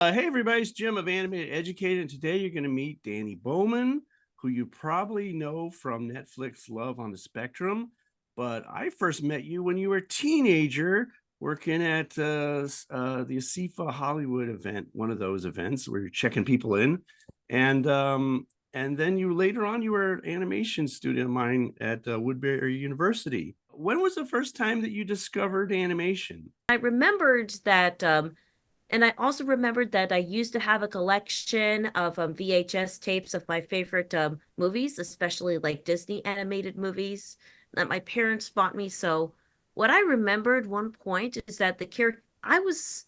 Hey everybody, it's Jim of Animateducated, and today you're going to meet Dani Bowman, who you probably know from Netflix Love on the Spectrum. But I first met you when you were a teenager working at the ASIFA Hollywood event, one of those events where you're checking people in. And and then you later on you were an animation student of mine at Woodbury University. When was the first time that you discovered animation? I remembered that, and I also remembered that I used to have a collection of VHS tapes of my favorite movies, especially like Disney animated movies that my parents bought me. So, what I remembered one point is that the character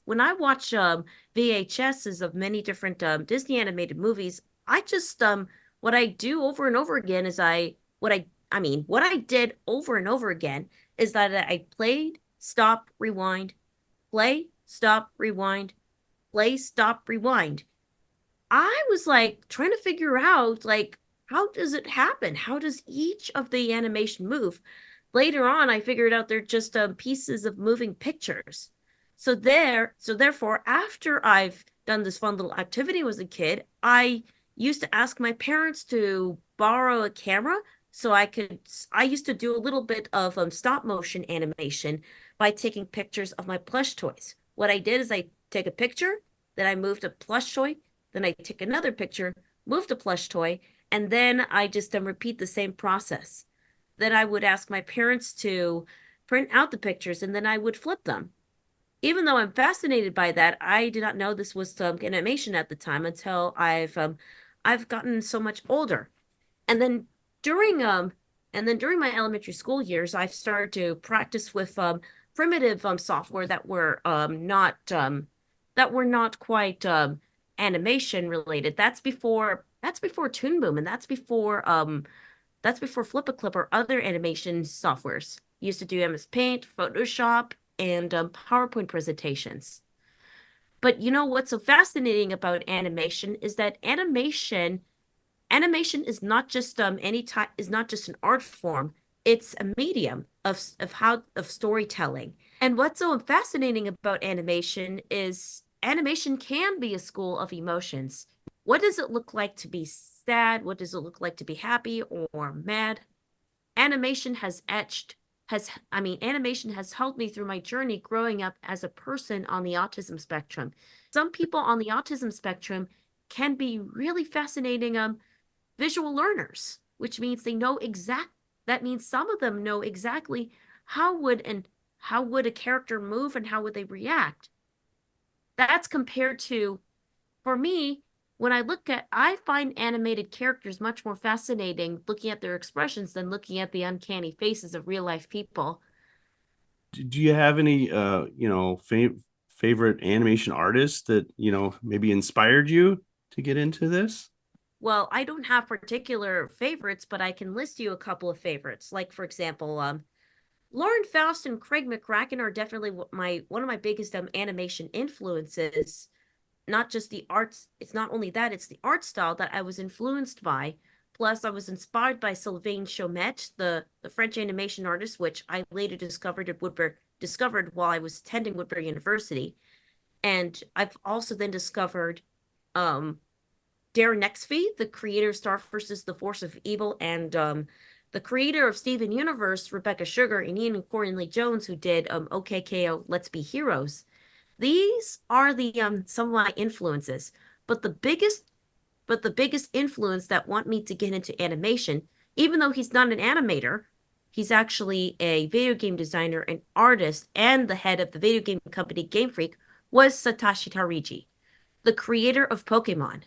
when I watch VHSs of many different Disney animated movies, I just what I do over and over again is what I did over and over again is that I played, stop, rewind, play, stop, rewind, play, stop, rewind. I was like trying to figure out how does it happen? How does each of the animation move? Later on, I figured out they're just pieces of moving pictures. So therefore, after I've done this fun little activity as a kid, I used to ask my parents to borrow a camera so I used to do a little bit of stop motion animation by taking pictures of my plush toys. What I did is I take a picture, then I moved a plush toy, then I take another picture, move the plush toy, and then I just repeat the same process. Then I would ask my parents to print out the pictures and then I would flip them. Even though I'm fascinated by that, I did not know this was animation at the time until I've gotten so much older. And then during during my elementary school years, I've started to practice with primitive software that were not quite animation related. That's before Toon Boom, and that's before Flip a Clip or other animation softwares. Used to do MS Paint, Photoshop, and PowerPoint presentations. But you know what's so fascinating about animation is that animation is not just any type is not just an art form. It's a medium of storytelling. And what's so fascinating about animation is animation can be a school of emotions. What does it look like to be sad? What does it look like to be happy or mad? Animation has etched has I mean Animation has helped me through my journey growing up as a person on the autism spectrum. Some people on the autism spectrum can be really fascinating visual learners, which means that means some of them know exactly how would and how would a character move and how would they react. That's compared to, for me, I find animated characters much more fascinating looking at their expressions than looking at the uncanny faces of real life people. Do you have any favorite animation artists that maybe inspired you to get into this? Well, I don't have particular favorites, but I can list you a couple of favorites. Like, for example, Lauren Faust and Craig McCracken are definitely one of my biggest animation influences. Not just the arts, it's not only that, it's the art style that I was influenced by. Plus, I was inspired by Sylvain Chomet, the French animation artist, which I later discovered while I was attending Woodbury University. And I've also then discovered um Darren Nextby, the creator of Star versus the Force of Evil, and the creator of Steven Universe, Rebecca Sugar, and Ian and Corey Lee Jones, who did OKKO Let's Be Heroes. These are the some of my influences. But the biggest but the biggest influence that want me to get into animation, even though he's not an animator, he's actually a video game designer and artist and the head of the video game company Game Freak, was Satoshi Tariji, the creator of Pokemon.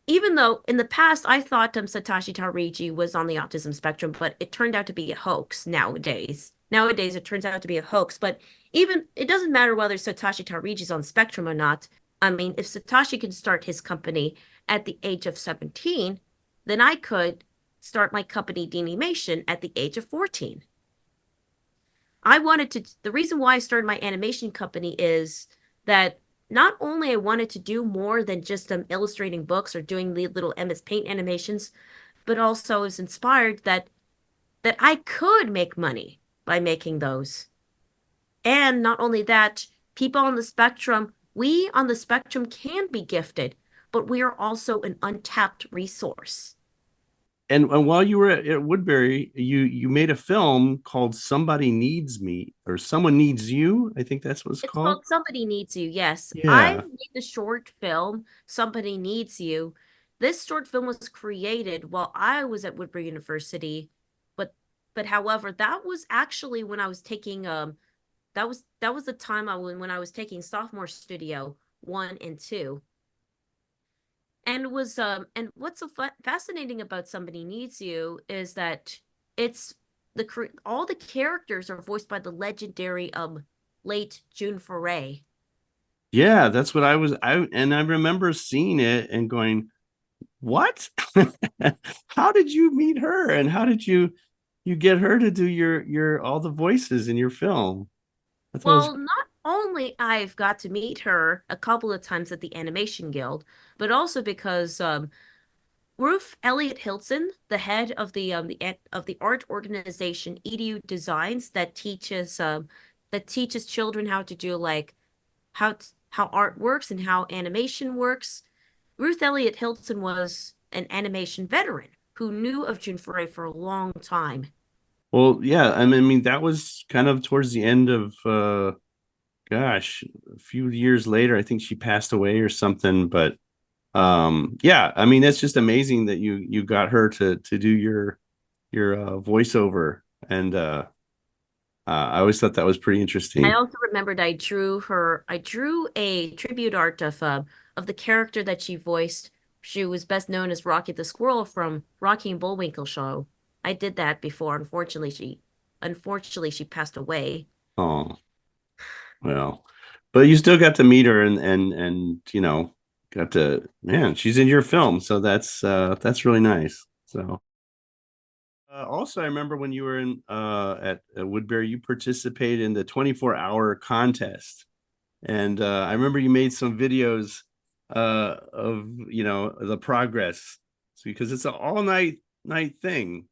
Even though in the past I thought Satoshi Tariji was on the autism spectrum, but it turned out to be a hoax nowadays. Nowadays, it turns out to be a hoax, but even it doesn't matter whether Satoshi Tariji is on spectrum or not. I mean, if Satoshi can start his company at the age of 17, then I could start my company Danimation at the age of 14. The reason why I started my animation company is that not only I wanted to do more than just illustrating books or doing the little MS Paint animations, but also was inspired that I could make money by making those. And not only that, people on the spectrum we on the spectrum can be gifted, but we are also an untapped resource. And while you were at Woodbury, you made a film called Somebody Needs Me or Someone Needs You. I think that's what it's It's called. called Somebody Needs You. Yes. I Yeah. made the short film Somebody Needs You. This short film was created while I was at Woodbury University, but however, that was actually when I was taking that was the time when I was taking sophomore studio 1 and 2. And what's so fascinating about Somebody Needs You is that it's all the characters are voiced by the legendary late June Foray. Yeah, that's what I remember seeing it and going, "What? How did you meet her? And how did you get her to do your all the voices in your film?" I thought it was Well, not only I've got to meet her a couple of times at the Animation Guild, but also because Ruth Elliott Hilton, the head of the art organization EDU Designs that teaches children how to do like how art works and how animation works. Ruth Elliott Hilton was an animation veteran who knew of June Foray for a long time. well, yeah, I mean that was kind of towards the end of gosh, a few years later, I think she passed away or something, but yeah, I mean that's just amazing that you got her to do your voiceover and I always thought that was pretty I interesting. also remembered I drew a tribute art of the character that she voiced. She was best known as Rocky the Squirrel from Rocky and Bullwinkle show. I did that before. Unfortunately she passed away. Oh, well, but you still got to meet her and got to, man, she's in your film, so that's really nice. So also I remember when you were in at Woodbury, you participated in the 24-hour contest. And I remember you made some videos of the progress. So, because it's an all night thing.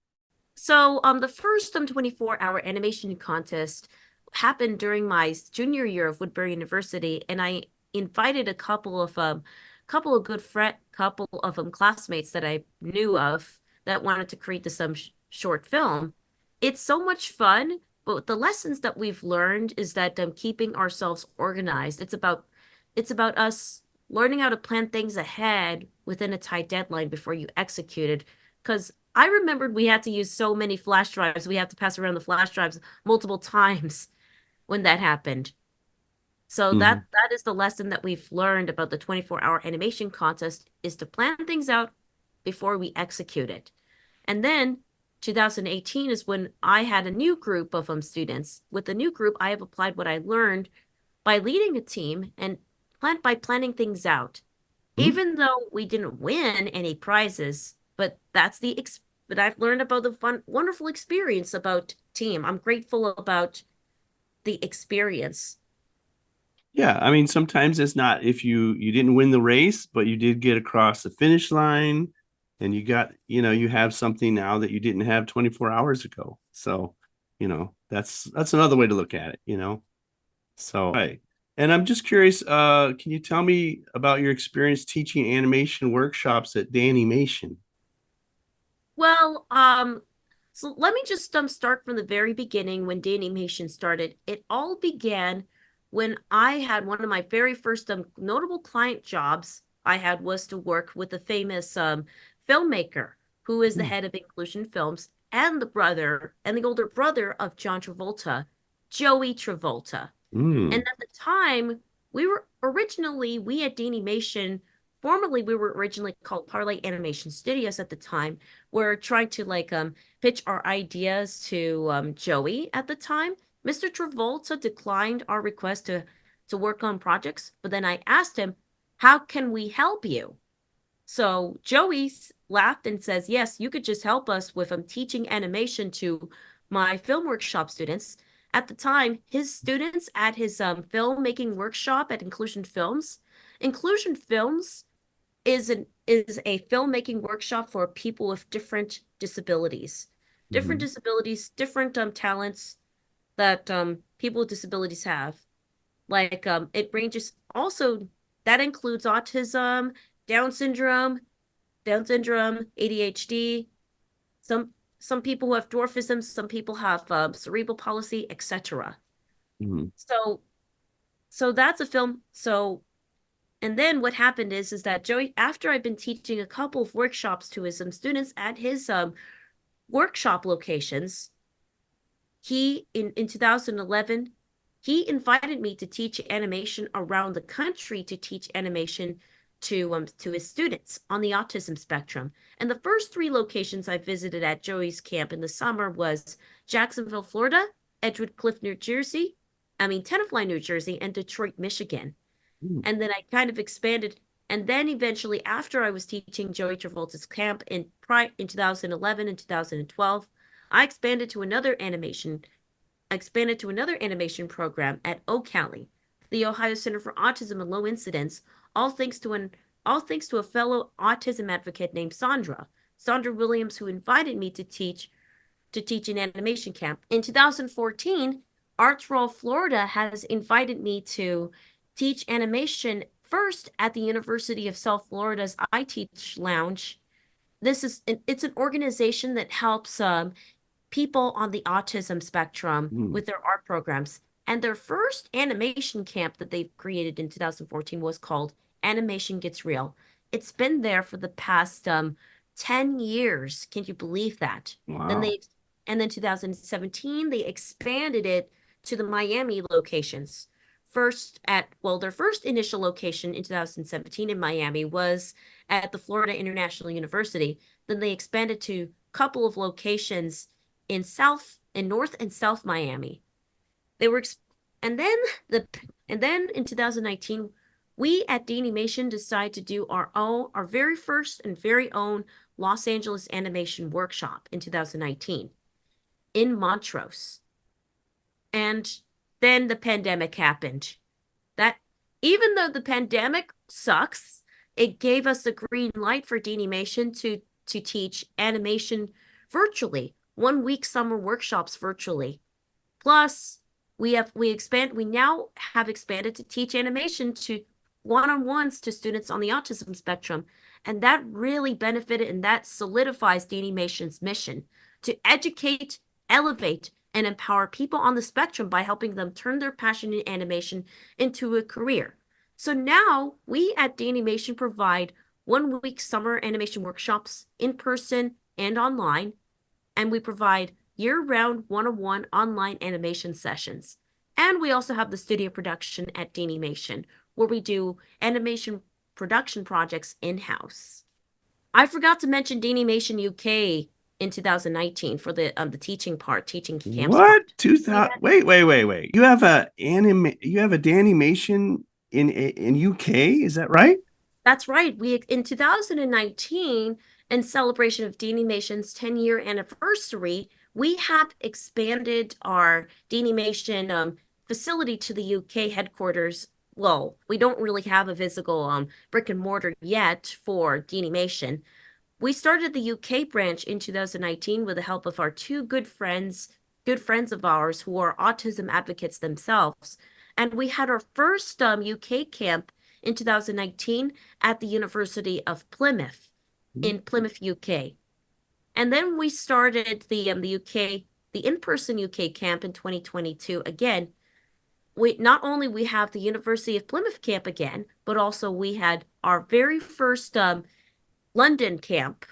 So, the first 24-hour animation contest happened during my junior year of Woodbury University, and I invited a couple of couple of classmates that I knew of that wanted to create this short film. It's so much fun, but the lessons that we've learned is that keeping ourselves organized. It's about us learning how to plan things ahead within a tight deadline before you execute it. Because I remembered we had to use so many flash drives. We had to pass around the flash drives multiple times when that happened. So Mhm. that is the lesson that we've learned about the 24-hour animation contest is to plan things out before we execute it. And then 2018 is when I had a new group of students. With the new group, I have applied what I learned by leading a team and by planning things out Mhm. even though we didn't win any prizes, but I've learned about the fun, wonderful experience about team. I'm grateful about the experience. Yeah, I mean sometimes it's not if you didn't win the race, but you did get across the finish line and you got, you have something now that you didn't have 24 hours ago. So, that's another way to look at it. So, right. And I'm just curious, can you tell me about your experience teaching animation workshops at Danimation? Well, so let me just start from the very beginning when Danimation started. It all began when I had one of my very first notable client jobs I had was to work with a famous filmmaker who is the Mm. head of Inclusion Films and the older brother of John Travolta, Joey Travolta. And Mm. at the time, we at Danimation, formerly we were originally called Parlay Animation Studios at the time, were trying to pitch our ideas to Joey at the time. Mr. Travolta declined our request to work on projects, but then I asked him, "How can we help you?" So Joey laughed and says, "Yes, you could just help us with teaching animation to my film workshop students." At the time, his students at his filmmaking workshop at Inclusion Films is a filmmaking workshop for people with different Mhm. disabilities, different talents that people with disabilities have. Like it ranges also, that includes autism, Down syndrome, Down syndrome, ADHD, some some people who have dwarfism, some people have cerebral palsy, etc. Mhm. So that's a film. And then what happened is that Joey, after I've been teaching a couple of workshops to his students at his workshop locations, he in 2011 he invited me to teach animation around the country, to teach animation to his students on the autism spectrum. And the first three locations I visited at Joey's camp in the summer was Jacksonville, Florida, Edgewood Cliff, New Jersey, Tenafly, New Jersey, and Detroit, Michigan. Mhm. And then I kind of expanded. And then eventually, after I was teaching Joey Travolta's camp in 2011 and 2012, I expanded to another animation program at OCALI, the Ohio Center for Autism and Low Incidence, all thanks to a fellow autism advocate named Sandra Williams, who invited me to teach an animation camp. In 2014, Arts Roll Florida has invited me to teach animation first at the University of South Florida's I Teach Lounge. It's an organization that helps people on the autism spectrum Mhm. with their art programs. And their first animation camp that they've created in 2014 was called Animation Gets Real. It's been there for the past 10 years. Can you believe that? Then Wow. they and then 2017 they expanded it to the Miami locations. Their first initial location in 2017 in Miami was at the Florida International University. Then they expanded to a couple of locations in North and South Miami. They were and then the and then in 2019, we at Danimation decided to do our very first and very own Los Angeles animation workshop in 2019 in Montrose. And then the pandemic happened. That Even though the pandemic sucks, it gave us the green light for Danimation to teach animation virtually, 1 week summer workshops virtually. Plus, we now have expanded to teach animation to one-on-ones to students on the autism spectrum. And that really benefited, and that solidifies Dani-Mation's mission to educate, elevate, and empower people on the spectrum by helping them turn their passion in animation into a career. So now we at Danimation provide 1 week summer animation workshops in person and online, and we provide year-round one-on-one online animation sessions. And we also have the studio production at Danimation, where we do animation production projects in-house. I forgot to mention Danimation UK in 2019 for the teaching part, teaching camps What? part. See 2000? that? Wait. You have a Danimation in UK, is that right? That's right. We in 2019, in celebration of Dani-Mation's 10-year anniversary, we have expanded our Dani-Mation facility to the UK headquarters. Well, we don't really have a physical brick and mortar yet for Dani-Mation. We started the UK branch in 2019 with the help of our two good friends of ours who are autism advocates themselves. And we had our first UK camp in 2019 at the University of Plymouth in Plymouth, UK. And then we started the in-person UK camp in 2022 again. We not only we have the University of Plymouth camp again, but also we had our very first London camp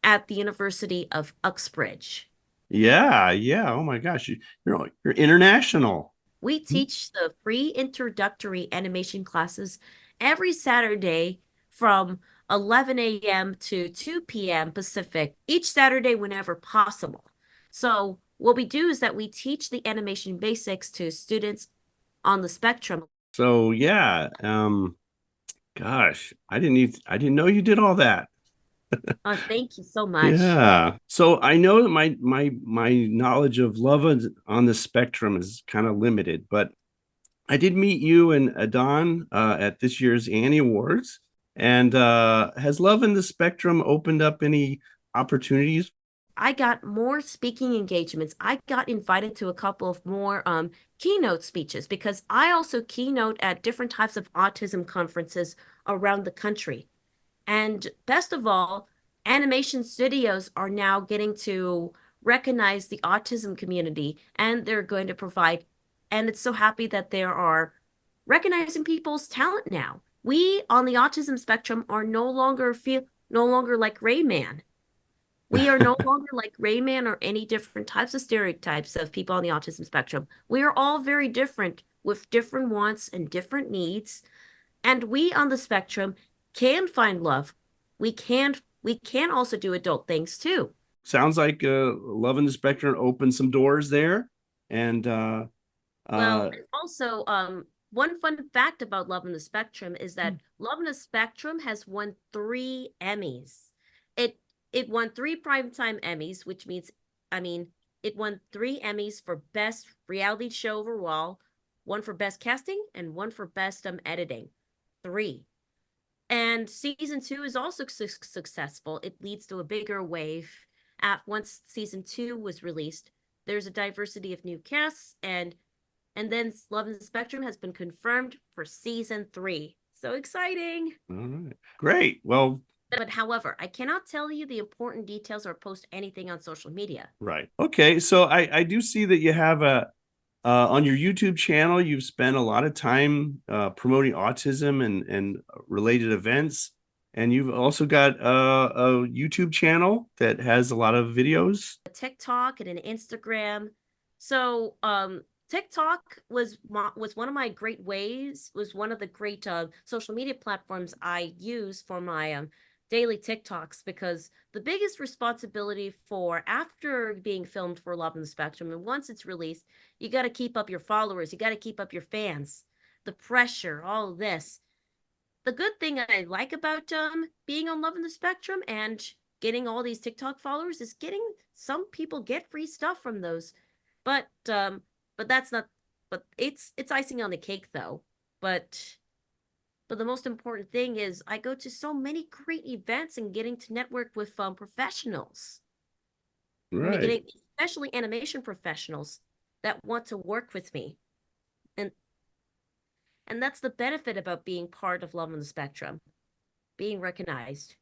at the University of Uxbridge. Yeah. Oh my gosh, you're international. We teach the free introductory animation classes every Saturday from 11 a.m. to 2 p.m. Pacific, each Saturday whenever possible. So, what we do is that we teach the animation basics to students on the spectrum. So yeah, gosh, I didn't know you did all that. Thank you so much. Yeah. So I know that my knowledge of love on the spectrum is kind of limited, but I did meet you and Adon at this year's Annie Awards. And has Love in the Spectrum opened up any opportunities? I got more speaking engagements. I got invited to a couple of more keynote speeches because I also keynote at different types of autism conferences around the country. And best of all, animation studios are now getting to recognize the autism community and they're going to provide, and it's so happy that there are recognizing people's talent now. We on the autism spectrum are no longer like Rayman. We are no longer like Rayman or any different types of stereotypes of people on the autism spectrum. We are all very different with different wants and different needs. And we on the spectrum can find love. We can also do adult things too. Sounds like Love in the Spectrum opened some doors there. And Well, uh, and also, one fun fact about Love in the Spectrum is that Love in the Spectrum has won 3 Emmys. It it won 3 primetime Emmys, which means, I mean, it won 3 Emmys for best reality show overall, one for best casting, and one for best editing. Three. And season 2 is also successful. It leads to a bigger wave. Once season 2 was released, there's a diversity of new casts, and then Love in the Spectrum has been confirmed for season 3. So exciting! all right, great. Well, But however, I cannot tell you the important details or post anything on social media. right. Okay. So I do see that you have a on your YouTube channel, you've spent a lot of time promoting autism and related events. And you've also got a YouTube channel that has a lot of videos. A TikTok and an Instagram. So TikTok was one of my great ways, was one of the great social media platforms I use for my daily TikToks, because the biggest responsibility for after being filmed for Love in the Spectrum and once it's released, you got to keep up your followers, you got to keep up your fans, the pressure, all of this. The good thing I like about being on Love in the Spectrum and getting all these TikTok followers is getting some people get free stuff from those. But that's not but it's icing on the cake though. But but the most important thing is I go to so many great events and getting to network with professionals. I mean, Right. getting especially animation professionals that want to work with me. And and that's the benefit about being part of Love on the Spectrum, being recognized.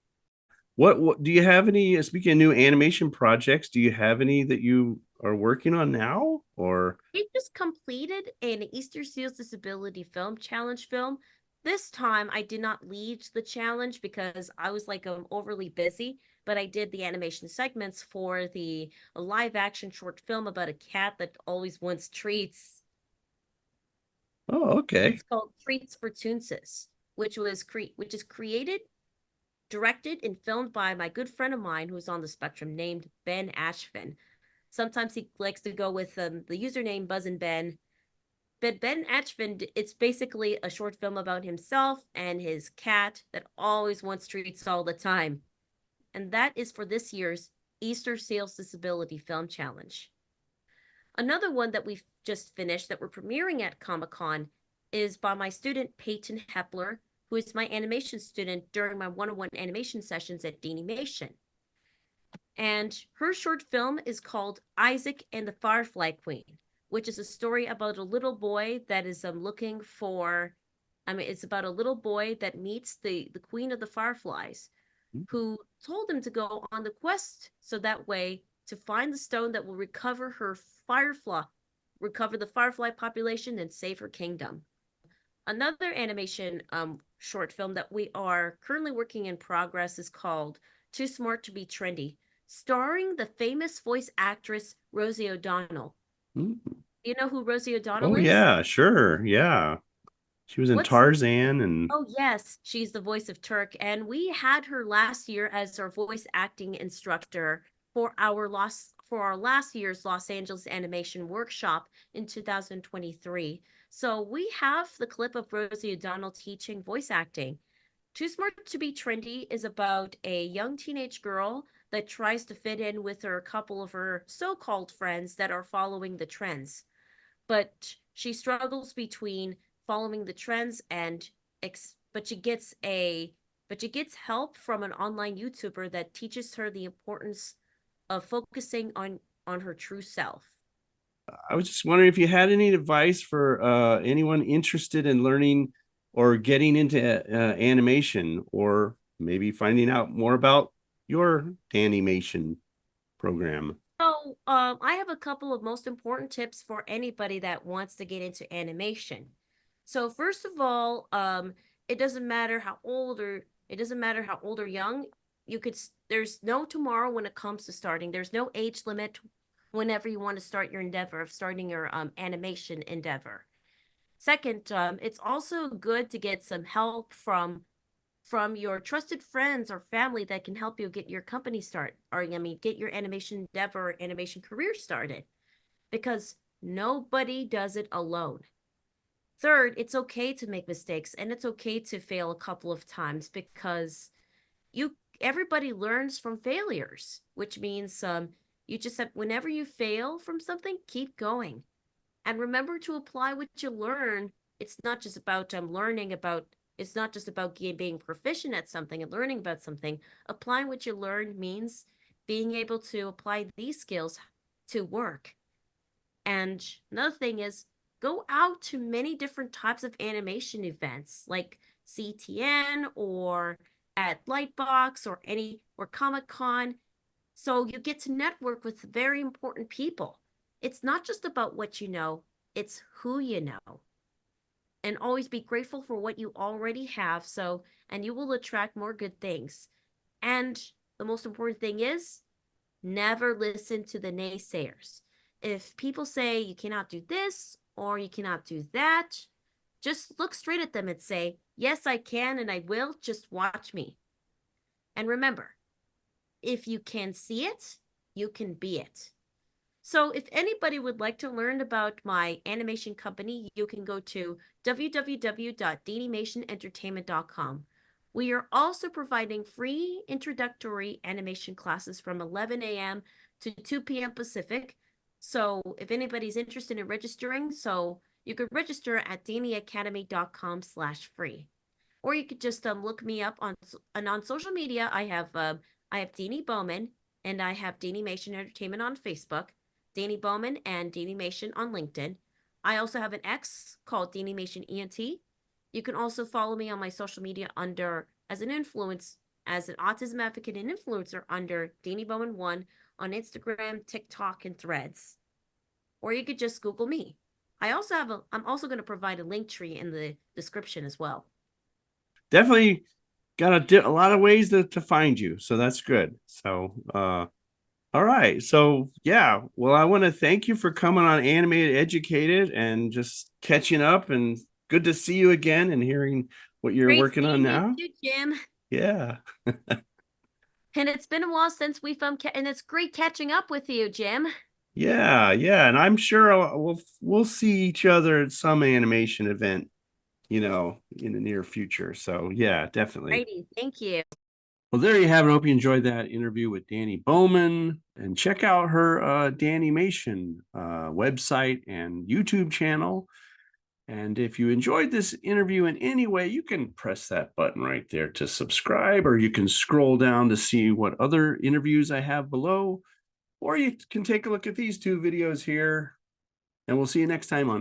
What do you have any, speaking of new animation projects, do you have any that you are working on now or? He just completed an Easter Seals Disability Film Challenge film. This time I did not lead the challenge because I was like overly busy, but I did the animation segments for the live action short film about a cat that always wants treats. Oh, okay. It's called Treats for Toonses, which is created, directed, and filmed by my good friend of mine who's on the spectrum named Ben Ashvin. Sometimes he likes to go with the username Buzz and Ben. But Ben Ashvin, it's basically a short film about himself and his cat that always wants treats all the time. And that is for this year's Easter Sales Disability Film Challenge. Another one that we've just finished that we're premiering at Comic Con is by my student Peyton Hepler, who is my animation student during my one-on-one animation sessions at Danimation. And her short film is called Isaac and the Firefly Queen, which is a story about a little boy that is looking for, it's about a little boy that meets the queen of the fireflies, who told him to go on the quest so that way to find the stone that will recover the firefly population and save her kingdom. Another animation short film that we are currently working in progress is called Too Smart to Be Trendy, starring the famous voice actress Rosie O'Donnell. Mm. Do you know who Rosie O'Donnell Oh is? yeah, sure. Yeah. She was in What's Tarzan and Oh yes, she's the voice of Turk, and we had her last year as our voice acting instructor for our last year's Los Angeles Animation Workshop in 2023. So we have the clip of Rosie O'Donnell teaching voice acting. Too Smart to Be Trendy is about a young teenage girl that tries to fit in with a couple of her so-called friends that are following the trends, but she struggles between following the trends and but she gets help from an online YouTuber that teaches her the importance of focusing on her true self. I was just wondering if you had any advice for anyone interested in learning or getting into animation, or maybe finding out more about your Danimation program. So, I have a couple of most important tips for anybody that wants to get into animation. So, first of all, it doesn't matter how old or it doesn't matter how old or young. There's no tomorrow when it comes to starting. There's no age limit whenever you want to start your endeavor of starting your animation endeavor. Second, it's also good to get some help from your trusted friends or family that can help you get your company start, or I mean get your animation endeavor or animation career started, because nobody does it alone. Third, it's okay to make mistakes and it's okay to fail a couple of times, because you everybody learns from failures, which means you just have, whenever you fail from something, keep going and remember to apply what you learn. It's not just about learning about, it's not just about being proficient at something and learning about something. Applying what you learn means being able to apply these skills to work. And another thing is, go out to many different types of animation events like CTN or at Lightbox or Comic Con, so you get to network with very important people. It's not just about what you know, it's who you know. And always be grateful for what you already have, and you will attract more good things. And the most important thing is, never listen to the naysayers. If people say you cannot do this or you cannot do that, just look straight at them and say, yes, I can and I will, just watch me. And remember, if you can see it, you can be it. So if anybody would like to learn about my animation company, you can go to www.danimationentertainment.com. We are also providing free introductory animation classes from 11 a.m. to 2 p.m. Pacific. So if anybody's interested in registering, so you could register at daniacademy.com/free. Or you could just look me up on social media. I have Dani Bowman and I have Dani-Mation Entertainment on Facebook, Dani Bowman and Dani-Mation on LinkedIn. I also have an X called Danimation ENT. You can also follow me on my social media under as an autism advocate and influencer under Dani Bowman 1 on Instagram, TikTok, and Threads. Or you could just Google me. I'm also going to provide a link tree in the description as well. Definitely got a lot of ways to find you, so that's good. So all right, so yeah, well, I want to thank you for coming on Animateducated and just catching up, and good to see you again and hearing what you're Great working on seeing you now. too, Jim. Yeah. And it's been a while since and it's great catching up with you, Jim. Yeah, yeah, and I'm sure we'll see each other at some animation event, in the near future. So yeah, definitely. Righty, thank you. Well, there you have it. I hope you enjoyed that interview with Dani Bowman, and check out her Danimation website and YouTube channel. And if you enjoyed this interview in any way, you can press that button right there to subscribe, or you can scroll down to see what other interviews I have below, or you can take a look at these two videos here, and we'll see you next time on